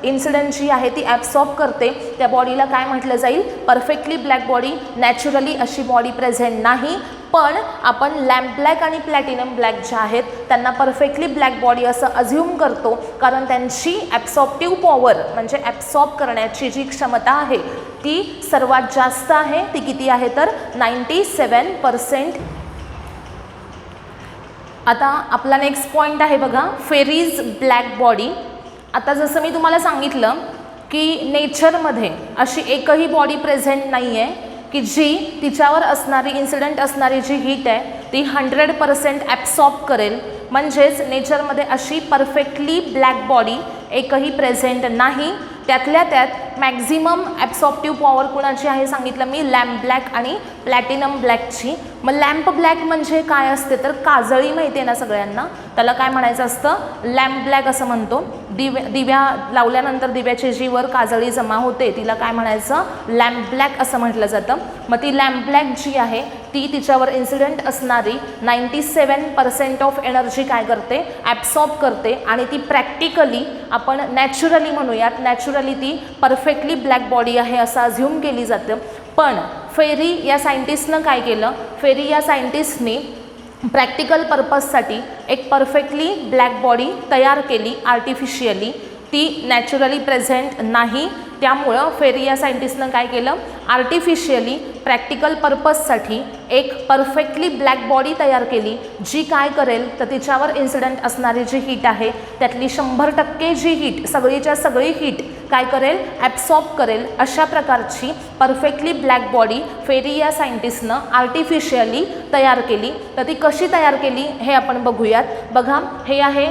इन्सिडंट जी आहे ती ॲब्सॉर्ब करते त्या बॉडीला काय म्हटलं जाईल, परफेक्टली ब्लॅक बॉडी. नॅचरली अशी बॉडी प्रेझेंट नाही पण आपण लॅम्प ब्लॅक आणि प्लॅटिनम ब्लॅक ज्या आहेत त्यांना परफेक्टली ब्लॅक बॉडी असं अज्युम करतो कारण त्यांची ॲब्सॉर्प्टिव्ह पॉवर म्हणजे ॲब्सॉर्ब करण्याची जी क्षमता आहे ती सर्वात जास्त आहे. ती किती आहे तर 97%. आता आपला नेक्स्ट पॉईंट आहे बघा, फेरीज ब्लॅक बॉडी. आता जसं मी तुम्हाला सांगितलं की नेचरमध्ये अशी एकही बॉडी प्रेझेंट नाही आहे की जी तिच्यावर असणारी इन्सिडंट असणारी जी हीट आहे ती 100% ॲब्सॉर्ब करेल. म्हणजेच नेचरमध्ये अशी परफेक्टली ब्लॅक बॉडी एकही प्रेझेंट नाही. त्यातल्या त्यात मॅक्झिमम ॲब्सॉर्प्टिव्ह पॉवर कुणाची आहे सांगितलं मी, लॅम्प ब्लॅक आणि प्लॅटिनम ब्लॅकची. मग लॅम्प ब्लॅक म्हणजे काय असते तर काजळी माहिती आहे ना सगळ्यांना, त्याला काय म्हणायचं असतं, लॅम्प ब्लॅक असं म्हणतो. दिव्या लावल्यानंतर दिव्याची जी वर काजळी जमा होते तिला काय म्हणायचं, लॅम्प ब्लॅक असं म्हटलं जातं. मग ती लॅम्प ब्लॅक जी आहे ती तिच्यावर इन्सिडेंट असणारी 97% ऑफ एनर्जी काय करते, ॲब्सॉर्ब करते आणि ती प्रॅक्टिकली आपण नॅचरली म्हणूयात, नॅचरली ती परफेक्टली ब्लॅक बॉडी आहे असं अझ्युम केली जातं. पण फेरी या सायंटिस्टनं काय केलं, फेरी या सायंटिस्टनी प्रॅक्टिकल पर्पजसाठी एक परफेक्टली ब्लॅक बॉडी तयार केली आर्टिफिशियली, ती नॅचरली प्रेझेंट नाही. त्यामुळं फेरी या सायंटिस्टनं काय केलं, आर्टिफिशियली प्रॅक्टिकल पर्पजसाठी एक परफेक्टली ब्लॅक बॉडी तयार केली, जी काय करेल तर तिच्यावर इन्सिडेंट असणारी जी हीट आहे त्यातली 100% जी हीट, सगळीच्या सगळी हीट काय करेल, ॲब्सॉर्ब करेल. अशा प्रकारची परफेक्टली ब्लॅक बॉडी फेरी या सायंटिस्टनं आर्टिफिशियली तयार केली. तर ती कशी तयार केली हे आपण बघूयात. बघा, हे आहे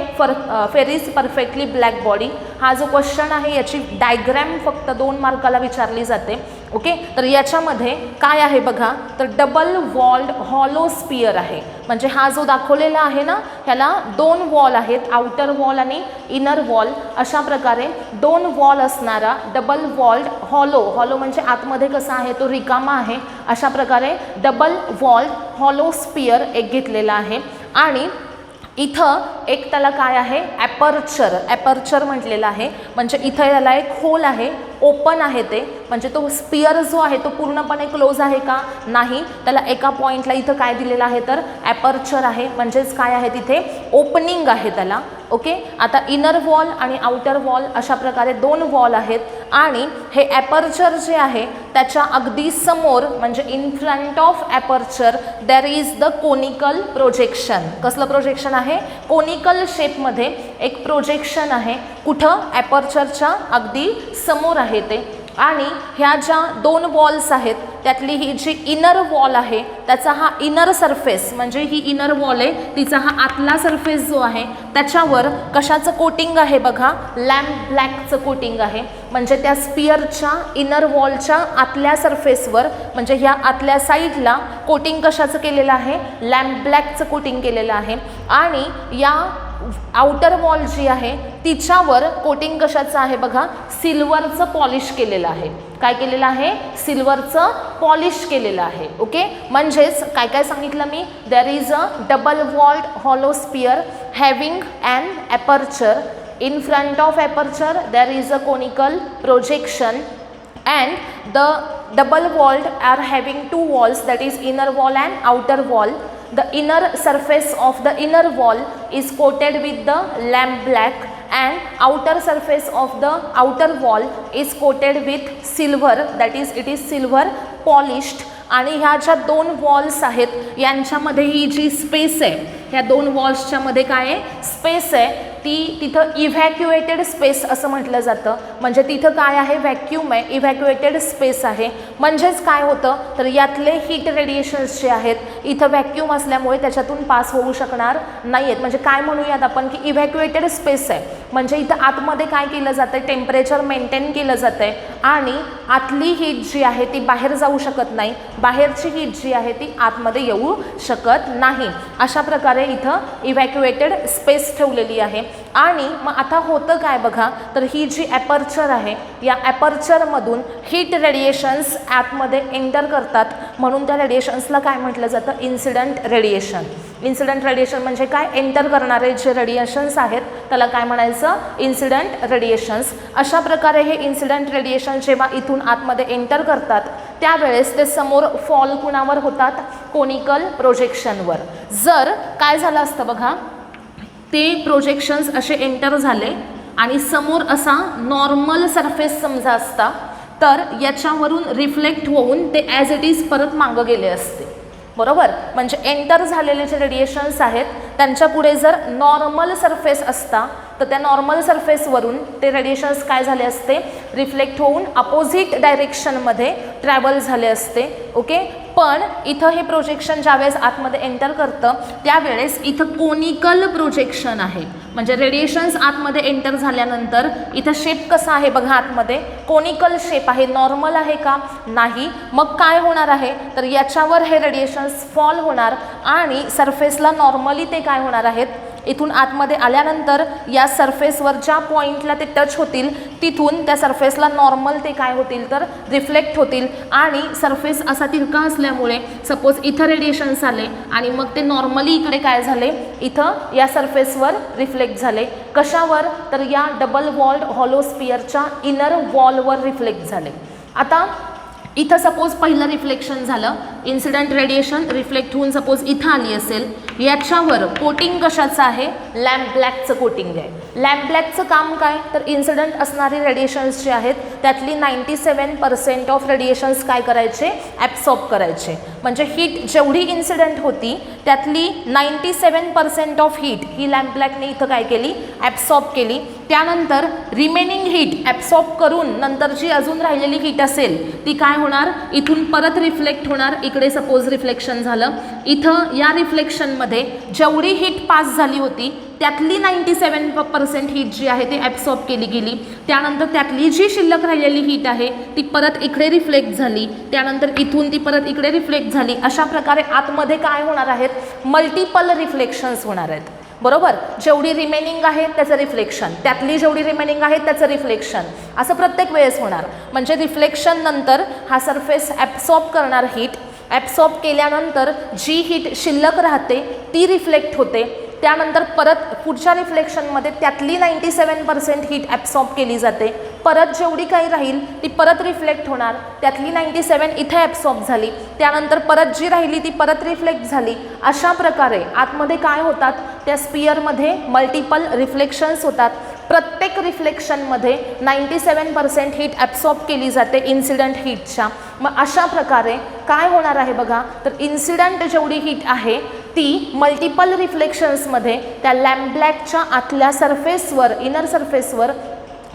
फेरीज परफेक्टली ब्लॅक बॉडी. हा जो क्वेश्चन आहे याची डायग्रॅम फक्त 2 मार्काला विचारली जाते. ओके, तर याच्यामध्ये काय आहे बघा, तर डबल वॉल्ड हॉलो स्पियर आहे. म्हणजे हा जो दाखवलेला आहे ना, ह्याला 2 वॉल आहेत, आउटर वॉल आणि इनर वॉल. अशा प्रकारे 2 वॉल असणारा डबल वॉल्ड हॉलो, हॉलो म्हणजे आतमध्ये कसा आहे तो रिकामा आहे. अशा प्रकारे डबल वॉल्ड हॉलो स्पियर एक घेतलेला आहे. आणि इथं एक त्याला काय आहे, ॲपर्चर, ॲपर्चर म्हटलेलं आहे. म्हणजे इथं याला एक होल आहे, ओपन आहे ते, म्हणजे तो स्पियर जो आहे तो पूर्णपणे क्लोज आहे का, नाही. त्याला एका पॉईंटला इथं काय दिलेलं आहे तर ॲपर्चर आहे, म्हणजेच काय आहे तिथे ओपनिंग आहे त्याला. ओके, आता इनर वॉल आणि आउटर वॉल अशा प्रकारे 2 वॉल आहेत. आणि हे ॲपर्चर जे आहे त्याच्या अगदी समोर म्हणजे in front of aperture there is the conical projection. कसलं प्रोजेक्शन आहे, कोनिकल शेपमध्ये एक प्रोजेक्शन आहे. कुठं, ॲपर्चरच्या अगदी समोर आहे ते. आणि ह्या ज्या 2 वॉल्स आहेत त्यातली ही जी इनर वॉल आहे त्याचा हा इनर सरफेस, म्हणजे ही इनर वॉल आहे तिचा हा आतला सरफेस जो आहे त्याच्यावर कशाचं कोटिंग आहे बघा, लॅम्प ब्लॅकचं कोटिंग आहे. म्हणजे त्या स्पियरच्या इनर वॉलच्या आतल्या सरफेसवर, म्हणजे ह्या आतल्या साईडला कोटिंग कशाचं केलेलं आहे, लॅम्प ब्लॅकचं कोटिंग केलेलं आहे. आणि या आउटर वॉल जी आहे तिच्यावर कोटिंग कशाचं आहे बघा, सिल्वरचं पॉलिश केलेलं आहे. काय केलेलं आहे, सिल्वरचं पॉलिश केलेलं आहे. ओके, म्हणजेच काय काय सांगितलं मी, there is a double walled hollow sphere having an aperture. In front of aperture there is a conical projection and the double walled are having 2 walls, that is inner wall and outer wall. The inner surface of the inner wall is coated with the lamp black and outer surface of the outer wall is coated with silver, that is it is silver polished. आणि ह्या ज्या 2 walls आहेत यांच्यामध्ये ही जी space आहे, ह्या 2 वॉल्सच्या मध्ये काय आहे, स्पेस आहे, ती तिथं इव्हॅक्युएटेड स्पेस असं म्हटलं जातं. म्हणजे तिथं काय आहे, व्हॅक्यूम आहे, इव्हॅक्युएटेड स्पेस आहे. म्हणजेच काय होतं तर यातले हीट रेडिएशन्स जे आहेत इथं व्हॅक्यूम असल्यामुळे त्याच्यातून पास होऊ शकणार नाही आहेत. म्हणजे काय म्हणूयात आपण की इव्हॅक्युएटेड स्पेस आहे, म्हणजे इथं आतमध्ये काय केलं जातं, टेम्परेचर मेंटेन केलं जातं आहे आणि आतली हीट जी आहे ती बाहेर जाऊ शकत नाही, बाहेरची हीट जी आहे ती आतमध्ये येऊ शकत नाही. अशा प्रकारे इथं इव्हॅक्युएटेड स्पेस ठेवलेली आहे. आणि मग आता होतं काय बघा, तर ही जी ॲपर्चर आहे या ॲपर्चरमधून हीट रेडिएशन्स आतमध्ये एंटर करतात, म्हणून त्या रेडिएशन्सला काय म्हटलं जातं, इन्सिडंट रेडिएशन. इन्सिडंट रेडिएशन म्हणजे काय, एंटर करणारे जे रेडिएशन्स आहेत त्याला काय म्हणायचं, इन्सिडंट रेडिएशन्स. अशा प्रकारे हे इन्सिडंट रेडिएशन जेव्हा इथून आतमध्ये एंटर करतात त्यावेळेस ते समोर फॉल कुणावर होतात, कोनिकल प्रोजेक्शनवर. जर काय झालं असतं बघा, ते प्रोजेक्शन्स असे एंटर झाले आणि समोर असा नॉर्मल सरफेस समजा असता तर याच्यावरून रिफ्लेक्ट होऊन ते ॲज इट इज परत मागं गेले असते. बरोबर, म्हणजे एंटर झालेले जे रेडिएशन्स आहेत त्यांच्या पुढे जर नॉर्मल सरफेस असता तर त्या नॉर्मल सरफेसवरून ते रेडिएशन्स काय झाले असते, रिफ्लेक्ट होऊन अपोजिट डायरेक्शनमध्ये ट्रॅव्हल झाले असते. ओके, पण इथं हे प्रोजेक्शन ज्यावेळेस आतमध्ये एंटर करतं त्यावेळेस इथं कोनिकल प्रोजेक्शन आहे, म्हणजे रेडिएशन्स आतमध्ये एंटर झाल्यानंतर इथं शेप कसा आहे बघा, आतमध्ये कोनिकल शेप आहे, नॉर्मल आहे का, नाही. मग काय होणार आहे तर याच्यावर हे रेडिएशन्स फॉल होणार आणि सरफेसला नॉर्मली ते काय होणार आहेत, इथून आतमध्ये आल्यानंतर या सरफेसवर ज्या पॉईंटला ते टच होतील तिथून त्या सरफेसला नॉर्मल ते काय होतील तर रिफ्लेक्ट होतील आणि सरफेस असा तिरका असल्यामुळे सपोज इथं रेडिएशन्स आले आणि मग ते नॉर्मली इकडे काय झाले, इथं या सरफेसवर रिफ्लेक्ट झाले. कशावर तर या डबल वॉल्ड हॉलोस्फिअरच्या इनर वॉलवर रिफ्लेक्ट झाले. आता इथं सपोज पहिलं रिफ्लेक्शन झालं, इन्सिडंट रेडिएशन रिफ्लेक्ट होऊन सपोज इथं आली असेल, याच्यावर कोटिंग कशाचं आहे, लॅम्प ब्लॅकचं कोटिंग आहे. लॅम्प ब्लॅकचं काम काय तर इन्सिडंट असणारी रेडिएशन्स जे आहेत त्यातली 97% ऑफ रेडिएशन्स काय करायचे, ॲब्सॉर्ब करायचे. म्हणजे हीट जेवढी इन्सिडंट होती त्यातली 97% ऑफ हीट ही लॅम्प ब्लॅकने इथं काय केली, ॲब्सॉर्ब केली. त्यानंतर रिमेनिंग हीट ॲब्सॉर्ब करून नंतर जी अजून राहिलेली हीट असेल ती काय होणार, इथून परत रिफ्लेक्ट होणार. इकडे सपोज रिफ्लेक्शन झालं, इथं या रिफ्लेक्शनमध्ये जेवढी हीट पास झाली होती त्यातली 97% हीट जी आहे ती ॲब्सॉर्ब केली गेली. त्यानंतर त्यातली जी शिल्लक राहिलेली हीट आहे ती परत इकडे रिफ्लेक्ट झाली, त्यानंतर इथून ती परत इकडे रिफ्लेक्ट झाली. अशा प्रकारे आतमध्ये काय होणार आहेत, मल्टिपल रिफ्लेक्शन्स होणार आहेत. बरोबर, जेवढी रिमेनिंग आहे त्याचं रिफ्लेक्शन, त्यातली जेवढी रिमेनिंग आहे त्याचं रिफ्लेक्शन, असं प्रत्येक वेळेस होणार. म्हणजे रिफ्लेक्शन नंतर हा सरफेस ॲब्सॉर्ब करणार हीट, ॲब्सॉर्ब केल्यानंतर जी हीट शिल्लक राहते ती रिफ्लेक्ट होते. त्यानंतर परत पुढच्या रिफ्लेक्शनमध्ये त्यातली 97% हीट ॲब्सॉर्ब केली जाते. परत जेवढी काही राहील ती परत रिफ्लेक्ट होणार, त्यातली 97 इथे ॲब्सॉर्ब झाली, त्यानंतर परत जी राहिली ती परत रिफ्लेक्ट झाली. अशा प्रकारे आतमध्ये काय होतात, त्या स्पिअरमध्ये मल्टिपल रिफ्लेक्शन्स होतात. प्रत्येक रिफ्लेक्शनमध्ये 97% हीट ॲब्सॉर्ब केली जाते इन्सिडंट हीटच्या. मग अशा प्रकारे काय होणार आहे बघा, तर इन्सिडंट जेवढी हीट आहे ती मल्टिपल रिफ्लेक्शन्समध्ये त्या लॅम्प ब्लॅकच्या आतल्या सरफेसवर, इनर सरफेसवर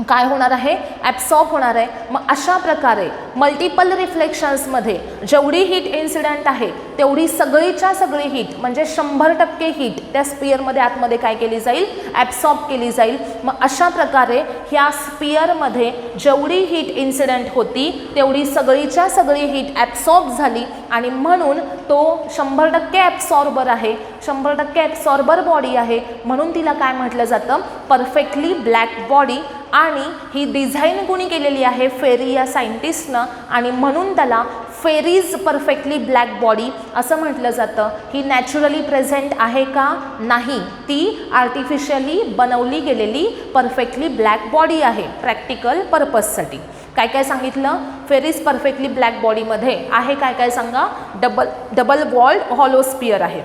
काय होणार आहे, ॲब्सॉर्ब होणार आहे. मग अशा प्रकारे मल्टिपल रिफ्लेक्शन्समध्ये जेवढी हीट इन्सिडंट आहे तेवढी सगळीच्या सगळी हीट म्हणजे 100% हीट त्या स्पिअरमध्ये आतमध्ये काय केली जाईल, ॲब्सॉर्ब केली जाईल. मग अशा प्रकारे ह्या स्पिअरमध्ये जेवढी हीट इन्सिडंट होती तेवढी सगळीच्या सगळी हीट ॲब्सॉर्ब झाली आणि म्हणून तो 100% ॲब्सॉर्बर आहे, 100% ॲब्सॉर्बर बॉडी आहे. म्हणून तिला काय म्हटलं जातं, परफेक्टली ब्लॅक बॉडी. आणि ही डिझाईन कोणी केलेली आहे, फेरी या सायंटिस्टनं, आणि म्हणून त्याला फेरीज परफेक्टली ब्लॅक बॉडी असं म्हटलं जातं. ही नॅचरली प्रेझेंट आहे का, नाही, ती आर्टिफिशियली बनवली गेलेली परफेक्टली ब्लॅक बॉडी आहे प्रॅक्टिकल पर्पजसाठी. काय काय सांगितलं, फेरीज परफेक्टली ब्लॅक बॉडीमध्ये आहे काय काय सांगा, डबल वॉल्ड हॉलोस्फिअर आहे.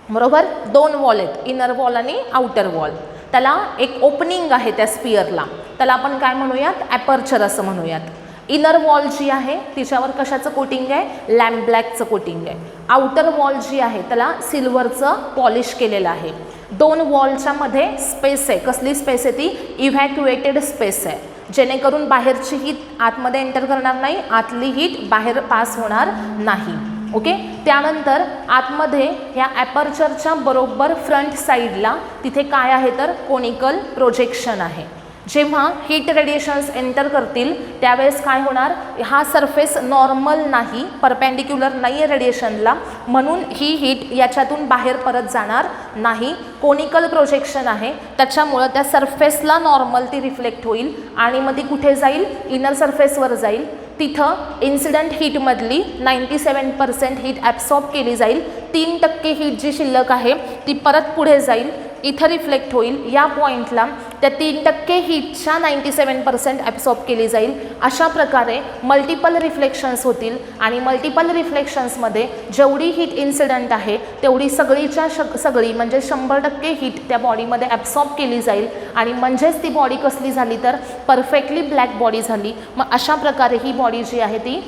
बरोबर, 2 वॉल आहेत, इनर वॉल आणि आउटर वॉल. त्याला एक ओपनिंग आहे त्या स्पिअरला, त्याला आपण काय म्हणूयात, ॲपर्चर असं म्हणूयात. इनर वॉल जी आहे तिच्यावर कशाचं कोटिंग आहे, लॅम्प ब्लॅकचं कोटिंग आहे. आउटर वॉल जी आहे त्याला सिल्वरचं पॉलिश केलेलं आहे. 2 वॉलच्या मध्ये स्पेस आहे, कसली स्पेस आहे ती, इव्हॅक्युएटेड स्पेस आहे, जेणेकरून बाहेरची हीट आतमध्ये एंटर करणार नाही, आतली हीट बाहेर पास होणार नाही. ओके, त्यानंतर आतमध्ये ह्या ॲपर्चरच्या बरोबर फ्रंट साईडला तिथे काय आहे तर कोनिकल प्रोजेक्शन आहे. जेव्हा हीट रेडिएशन्स एंटर करतील त्यावेळेस काय होणार, हा सरफेस नॉर्मल नाही, परपेंडिक्युलर नाही आहे रेडिएशनला, म्हणून ही हीट याच्यातून बाहेर परत जाणार नाही. कोनिकल प्रोजेक्शन आहे त्याच्यामुळं त्या सरफेसला नॉर्मल ती रिफ्लेक्ट होईल आणि मग ती कुठे जाईल, इनर सरफेसवर जाईल. तिथं इन्सिडंट हीटमधली 97% हीट ॲब्सॉर्ब केली जाईल. 3% हीट जी शिल्लक आहे ती परत पुढे जाईल, इथं रिफ्लेक्ट होईल. या पॉईंटला त्या 3% हीटच्या 97% ॲब्सॉर्ब केली जाईल. अशा प्रकारे मल्टिपल रिफ्लेक्शन्स होतील आणि मल्टिपल रिफ्लेक्शन्समध्ये जेवढी हीट इन्सिडंट आहे तेवढी सगळीच्या सगळी म्हणजे 100% हीट त्या बॉडीमध्ये ॲब्सॉर्ब केली जाईल आणि म्हणजेच ती बॉडी कसली झाली तर परफेक्टली ब्लॅक बॉडी झाली. मग अशा प्रकारे ही बॉडी जी आहे ती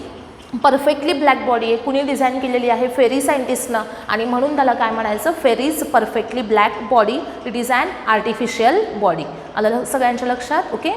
परफेक्टली ब्लॅक बॉडी आहे. कुणी डिझाईन केलेली आहे, फेरी सायंटिस्टनं, आणि म्हणून त्याला काय म्हणायचं, Ferry's perfectly black body. It is an artificial body. आलं सगळ्यांच्या लक्षात. ओके.